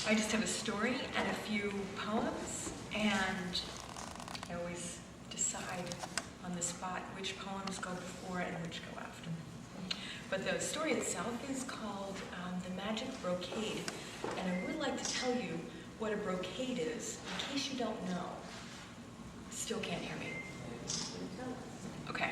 I just have a story and a few poems, and I always decide on the spot which poems go before and which go after. But the story itself is called The Magic Brocade, and I would like to tell you what a brocade is, in case you don't know. Still can't hear me. Okay.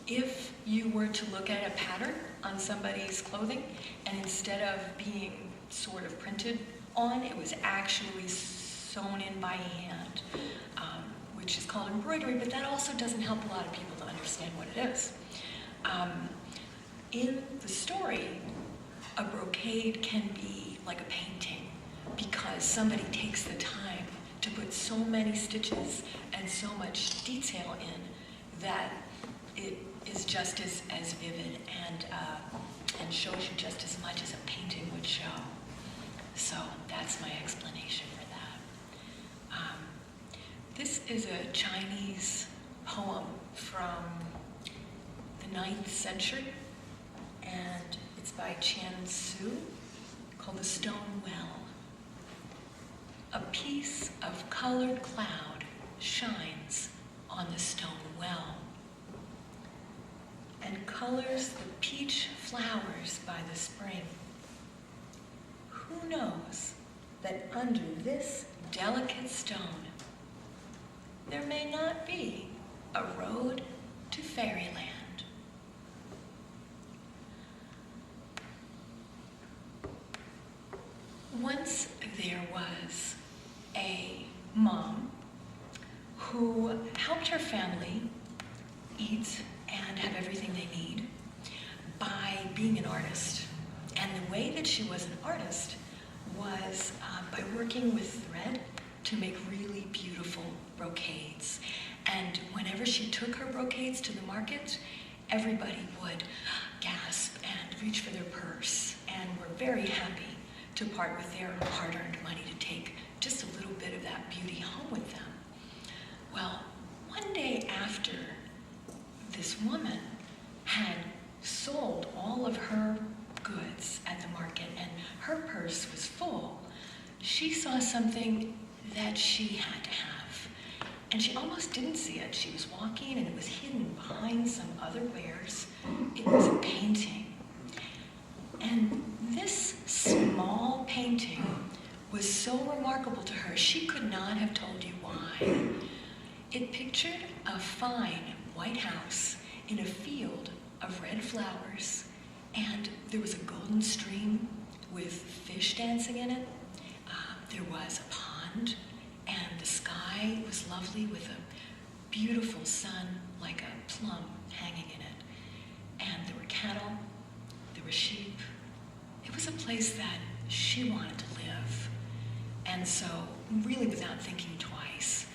If you were to look at a pattern on somebody's clothing, and instead of being sort of printed on, it was actually sewn in by hand, which is called embroidery, but that also doesn't help a lot of people to understand what it is. In the story, a brocade can be like a painting because somebody takes the time to put so many stitches and so much detail in that it is just as vivid and shows you just as much as a painting would show. So that's my explanation for that. This is a Chinese poem from the 9th century, and it's by Qian Su, called The Stone Well. A piece of colored cloud shines on the stone well and colors the peach flowers by the spring. Who knows that under this delicate stone there may not be a road to fairyland? Once there was a mom who helped her family eat and have everything they need by being an artist. And the way that she was an artist was by working with thread to make really beautiful brocades. And whenever she took her brocades to the market, everybody would gasp and reach for their purse and were very happy to part with their hard-earned money to take just a little bit of that beauty home with them. Well, one day after this woman had sold all of her goods at the market and her purse was full, she saw something that she had to have. And she almost didn't see it. She was walking and it was hidden behind some other wares. It was a painting. And this small painting was so remarkable to her, she could not have told you why. It pictured a fine white house in a field of red flowers, and there was a golden stream with fish dancing in it. There was a pond, and the sky was lovely with a beautiful sun like a plum hanging in it. And there were cattle, there were sheep. It was a place that she wanted to live. And so, really without thinking twice,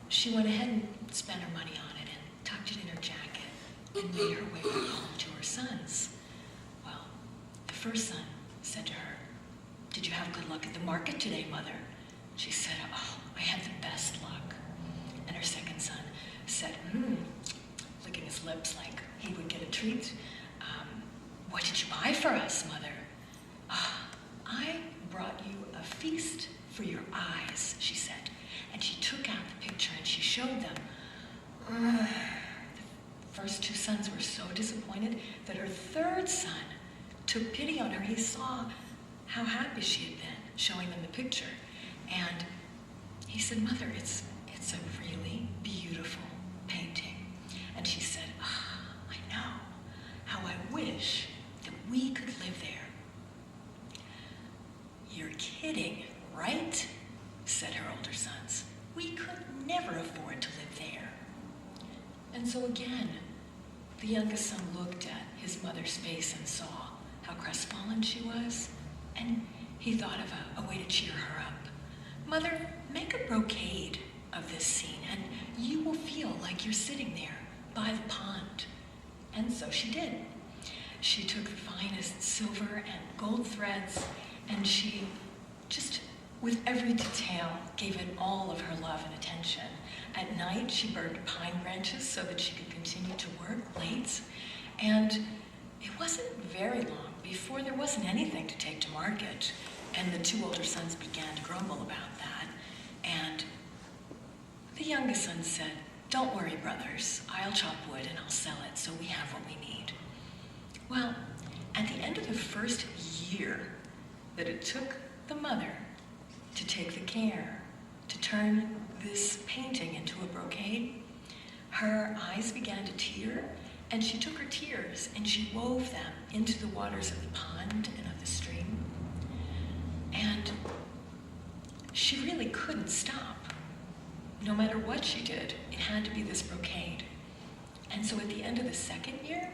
she went ahead and spent her money on it and tucked it in her jacket and made her way back home to her sons. Well, the first son said to her, "Did you have good luck at the market today, Mother?" She said, "Oh, I had the best luck." And her second son said, licking his lips like he would get a treat, "What did you buy for us, Mother?" "I brought you a feast for your eyes," she said. And she took out the picture and she showed them. The first two sons were so disappointed that her third son took pity on her. He saw how happy she had been showing them the picture. And he said, "Mother, it's a really beautiful painting." And she said, "I know how I wish that we could live there." "You're kidding, right?" said her older sons. "We could never afford to live there." And so again, the youngest son looked at his mother's face and saw how crestfallen she was, and he thought of a way to cheer her up. "Mother, make a brocade of this scene, and you will feel like you're sitting there by the pond." And so she did. She took the finest silver and gold threads, and she just, with every detail, gave it all of her love and attention. At night, she burned pine branches so that she could continue to work late. And it wasn't very long before there wasn't anything to take to market, and the two older sons began to grumble about that. And the youngest son said, "Don't worry, brothers, I'll chop wood and I'll sell it so we have what we need." Well, at the end of the first year that it took the mother to take the care to turn this painting into a brocade, her eyes began to tear, and she took her tears and she wove them into the waters of the pond and of the stream. And she really couldn't stop. No matter what she did, it had to be this brocade. And so at the end of the second year,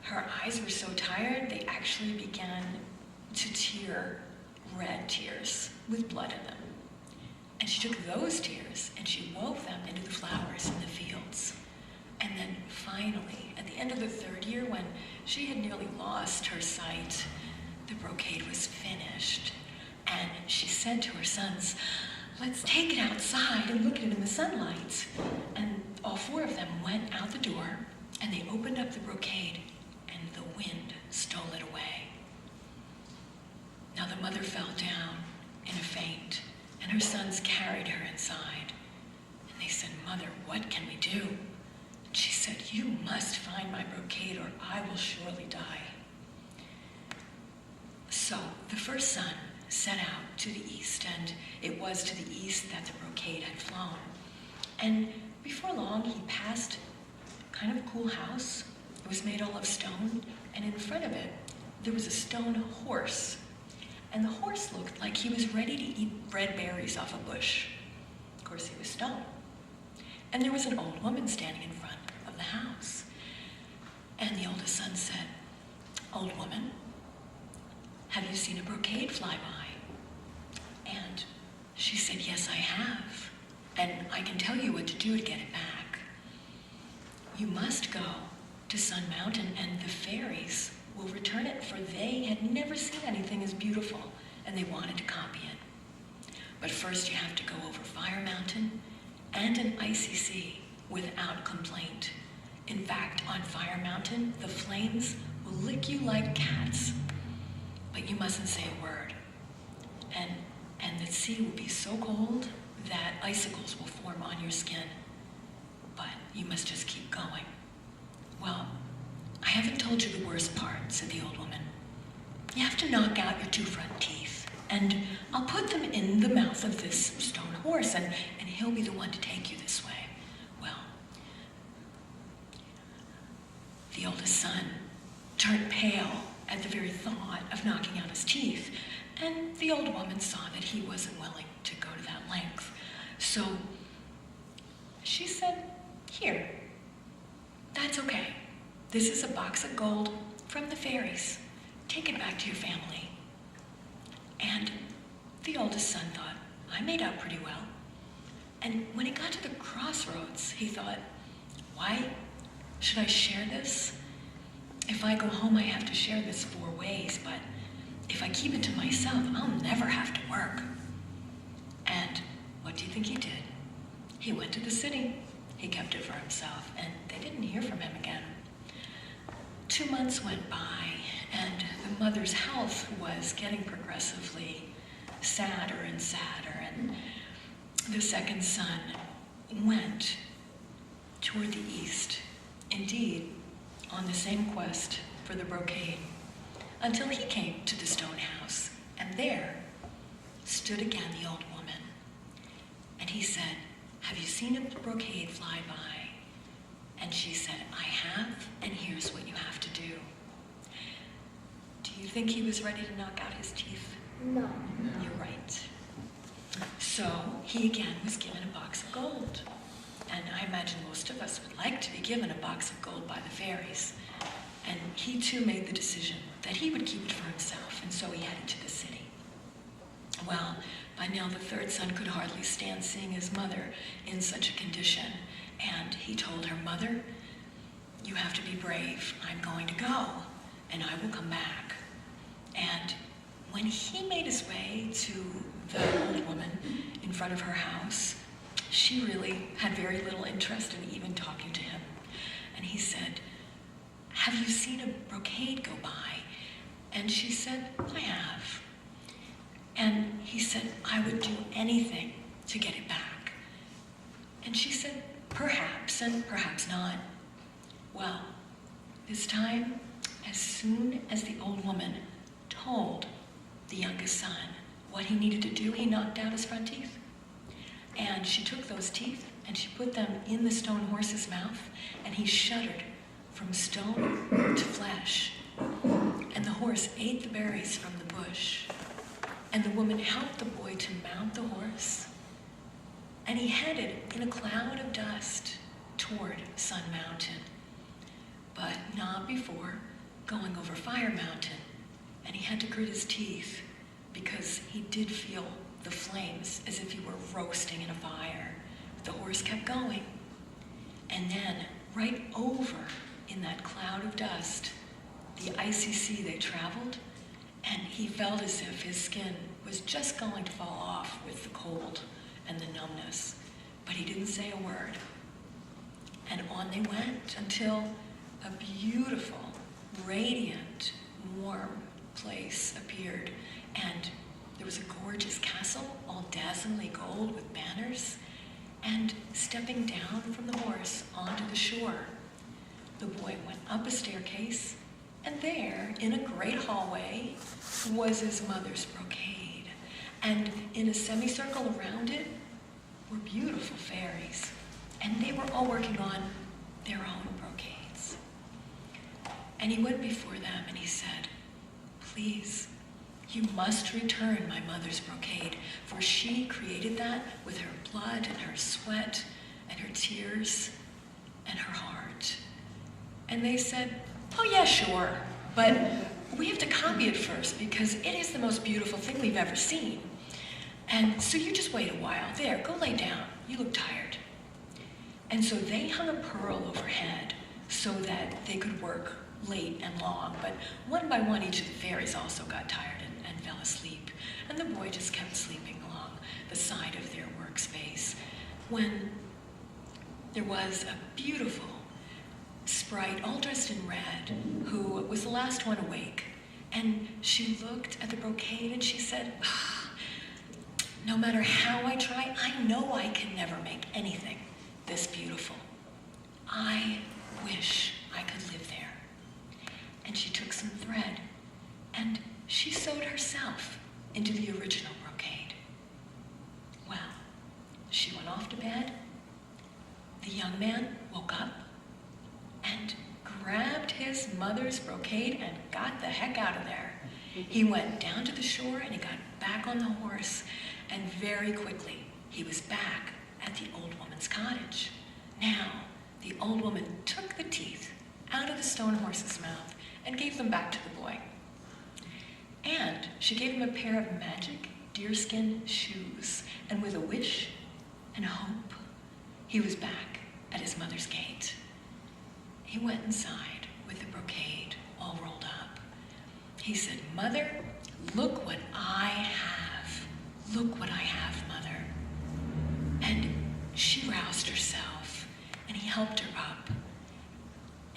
her eyes were so tired, they actually began to tear red tears with blood in them. And she took those tears and she wove them into the flowers in the fields. And then finally, at the end of the third year, when she had nearly lost her sight, the brocade was finished. And she said to her sons, "Let's take it outside and look at it in the sunlight." And all four of them went out the door and they opened up the brocade, and the wind stole it away. Now the mother fell down in a faint, and her sons carried her inside. And they said, "Mother, what can we do?" And she said, "You must find my brocade or I will surely die." So the first son set out to the east, and it was to the east that the brocade had flown. And before long, he passed kind of a cool house. It was made all of stone, and in front of it, there was a stone horse. And the horse looked like he was ready to eat red berries off a bush. Of course, he was stone. And there was an old woman standing in front of the house. And the oldest son said, "Old woman, have you seen a brocade fly by?" And she said, "Yes, I have. And I can tell you what to do to get it back. You must go to Sun Mountain and the fairies will return it, for they had never seen anything as beautiful and they wanted to copy it. But first you have to go over Fire Mountain and an icy sea without complaint. In fact, on Fire Mountain, the flames will lick you like cats, but you mustn't say a word. And the sea will be so cold that icicles will form on your skin, but you must just keep going." "Well, I haven't told you the worst part," said the old woman. "You have to knock out your two front teeth, and I'll put them in the mouth of this stone horse, and he'll be the one to take you this way." Well, the oldest son turned pale at the very thought of knocking out his teeth, and the old woman saw that he wasn't willing to go to that length. So she said, "Here, that's okay. This is a box of gold from the fairies. Take it back to your family." And the oldest son thought, "I made out pretty well." And when he got to the crossroads, he thought, "Why should I share this? If I go home, I have to share this 4 ways, but if I keep it to myself, I'll never have to work." And what do you think he did? He went to the city. He kept it for himself, and they didn't hear from him again. 2 months went by, and the mother's health was getting progressively sadder and sadder, and the second son went toward the east, indeed, on the same quest for the brocade, until he came to the stone house, and there stood again the old woman. And he said, "Have you seen a brocade fly by?" And she said, "I have, and here's what you have to do." Do you think he was ready to knock out his teeth? No. You're right. So he again was given a box of gold. And I imagine most of us would like to be given a box of gold by the fairies. And he too made the decision that he would keep it for himself, and so he headed to the city. Well, by now the third son could hardly stand seeing his mother in such a condition, and he told her, "Mother, you have to be brave. I'm going to go, and I will come back." And when he made his way to the old woman in front of her house, she really had very little interest in even talking to him. And he said, have you seen a brocade go by? And she said, I have. And he said, I would do anything to get it back. And she said, perhaps, and perhaps not. Well, this time, as soon as the old woman told the youngest son what he needed to do, he knocked out his front teeth. And she took those teeth and she put them in the stone horse's mouth, and he shuddered from stone to flesh. And the horse ate the berries from the bush. And the woman helped the boy to mount the horse. And he headed in a cloud of dust toward Sun Mountain, but not before going over Fire Mountain. And he had to grit his teeth because he did feel the flames as if he were roasting in a fire. The horse kept going. And then, right over in that cloud of dust, the icy sea they traveled, and he felt as if his skin was just going to fall off with the cold and the numbness. But he didn't say a word. And on they went until a beautiful, radiant, warm place appeared. And there was a gorgeous castle, all dazzlingly gold with banners. And stepping down from the horse onto the shore, the boy went up a staircase, and there, in a great hallway, was his mother's brocade. And in a semicircle around it were beautiful fairies, and they were all working on their own brocades. And he went before them and he said, please, you must return my mother's brocade, for she created that with her blood and her sweat and her tears and her heart. And they said, oh yeah, sure, but we have to copy it first because it is the most beautiful thing we've ever seen. And so you just wait a while. There, go lay down. You look tired. And so they hung a pearl overhead so that they could work late and long. But one by one, each of the fairies also got tired and fell asleep. And the boy just kept sleeping along the side of their workspace when there was a beautiful sprite, all dressed in red, who was the last one awake. And she looked at the brocade and she said, no matter how I try, I know I can never make anything this beautiful. I wish I could live there. And she took some thread and she sewed herself into the original brocade. Well, she went off to bed. The young man woke up and grabbed his mother's brocade and got the heck out of there. He went down to the shore and he got back on the horse, and very quickly he was back at the old woman's cottage. Now, the old woman took the teeth out of the stone horse's mouth and gave them back to the boy. And she gave him a pair of magic deerskin shoes, and with a wish and hope, he was back at his mother's gate. He went inside with the brocade all rolled up. He said, Mother, look what I have. Look what I have, Mother. And she roused herself, and he helped her up.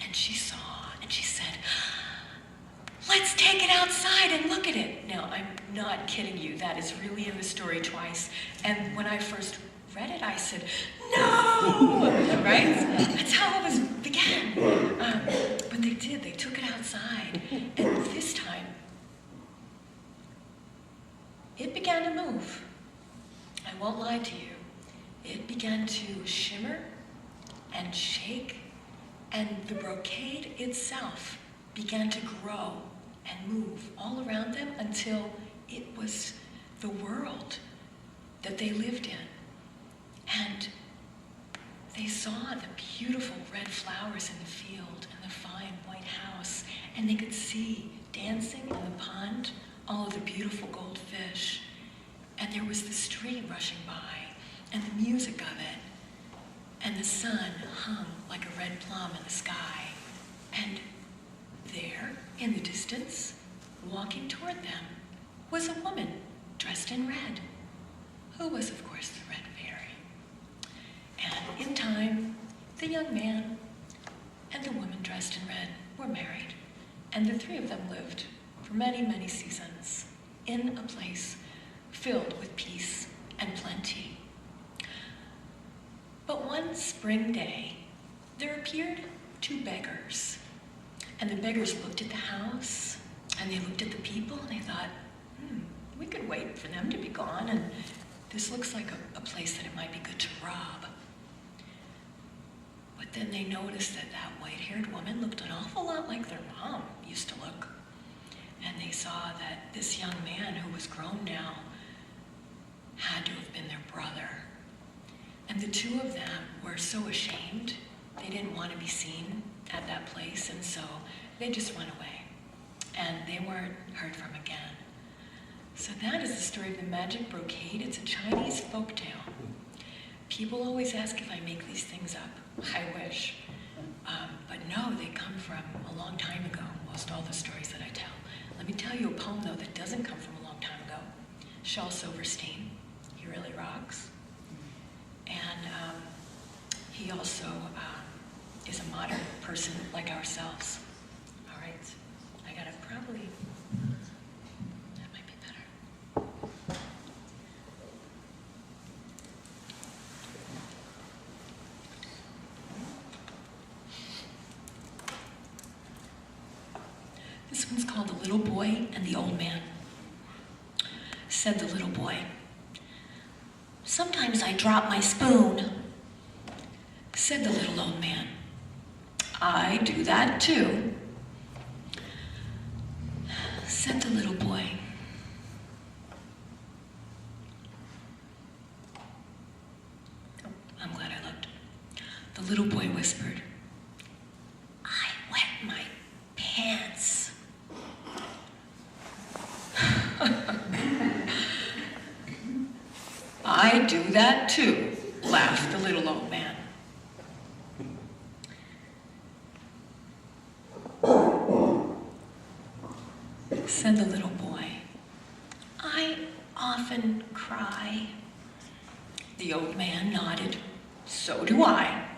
And she saw, and she said, let's take it outside and look at it. Now, I'm not kidding you. That is really in the story twice. And when I first read it, I said, no! Right? That's how it was began. But they did. They took it outside. And this time, it began to move. I won't lie to you. It began to shimmer and shake, and the brocade itself began to grow and move all around them until it was the world that they lived in. And they saw the beautiful red flowers in the field and the fine white house, and they could see dancing in the pond all of the beautiful gold fish. And there was the stream rushing by, and the music of it, and the sun hung like a red plum in the sky. And there, in the distance, walking toward them, was a woman dressed in red, who was, of course, the Red Fairy. And in time, the young man and the woman dressed in red were married, and the three of them lived for many, many seasons in a place filled with peace and plenty. But one spring day, there appeared two beggars. And the beggars looked at the house, and they looked at the people, and they thought, we could wait for them to be gone, and this looks like a place that it might be good to rob. But then they noticed that that white-haired woman looked an awful lot like their mom used to look. And they saw that this young man, who was grown now, had to have been their brother. And the two of them were so ashamed. They didn't want to be seen at that place, and so they just went away. And they weren't heard from again. So that is the story of the magic brocade. It's a Chinese folktale. People always ask if I make these things up. I wish. But no, they come from a long time ago, most all the stories that I tell. Let me tell you a poem, though, that doesn't come from a long time ago. Shel Silverstein, he really rocks. And he also is a modern person like ourselves. All right, I gotta probably, that might be better. This one's called The Little Boy and the Old Man. Said the little boy, "Sometimes I drop my spoon." Said the little old man, "I do that too." Said the little boy, oh, I'm glad I looked. The little boy whispered, "I wet my pants." "I do that too," laughed the little old man. Said the little boy, "I often cry." The old man nodded. "So do I."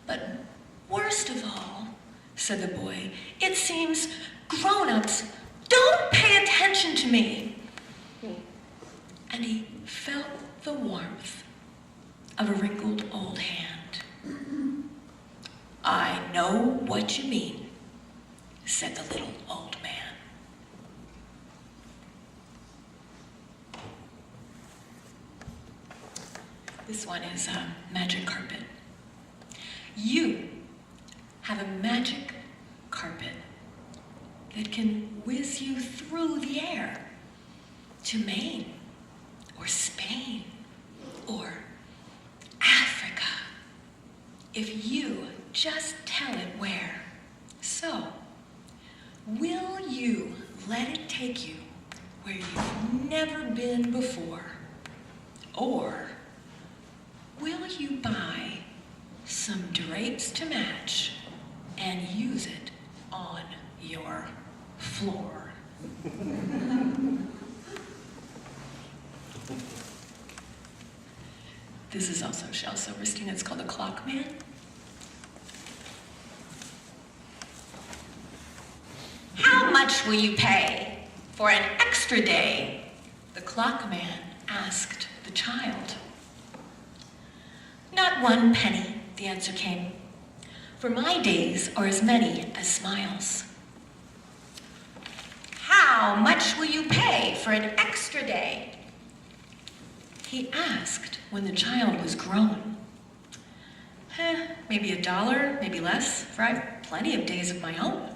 "But worst of all," said the boy, "it seems grown-ups don't pay attention to me." And he felt the warmth of a wrinkled old hand. "I know what you mean," said the little old man. This one is a magic carpet. You have a magic carpet that can whiz you through the air to Maine or Spain or Africa, if you just tell it where. So, will you let it take you where you've never been before? Or will you buy some drapes to match and use it on your floor? This is also Shel Silverstein. It's called The Clock Man. "How much will you pay for an extra day?" the clock man asked the child. "Not 1 penny, the answer came, "for my days are as many as smiles." "How much will you pay for an extra day?" he asked when the child was grown. Maybe $1, maybe less, for I've plenty of days of my own."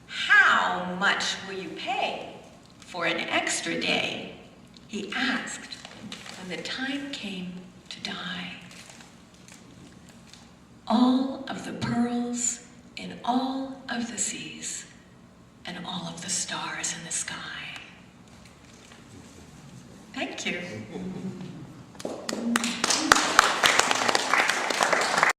"How much will you pay for an extra day?" he asked when the time came to die. "All of the pearls in all of the seas and all of the stars in the sky." Thank you.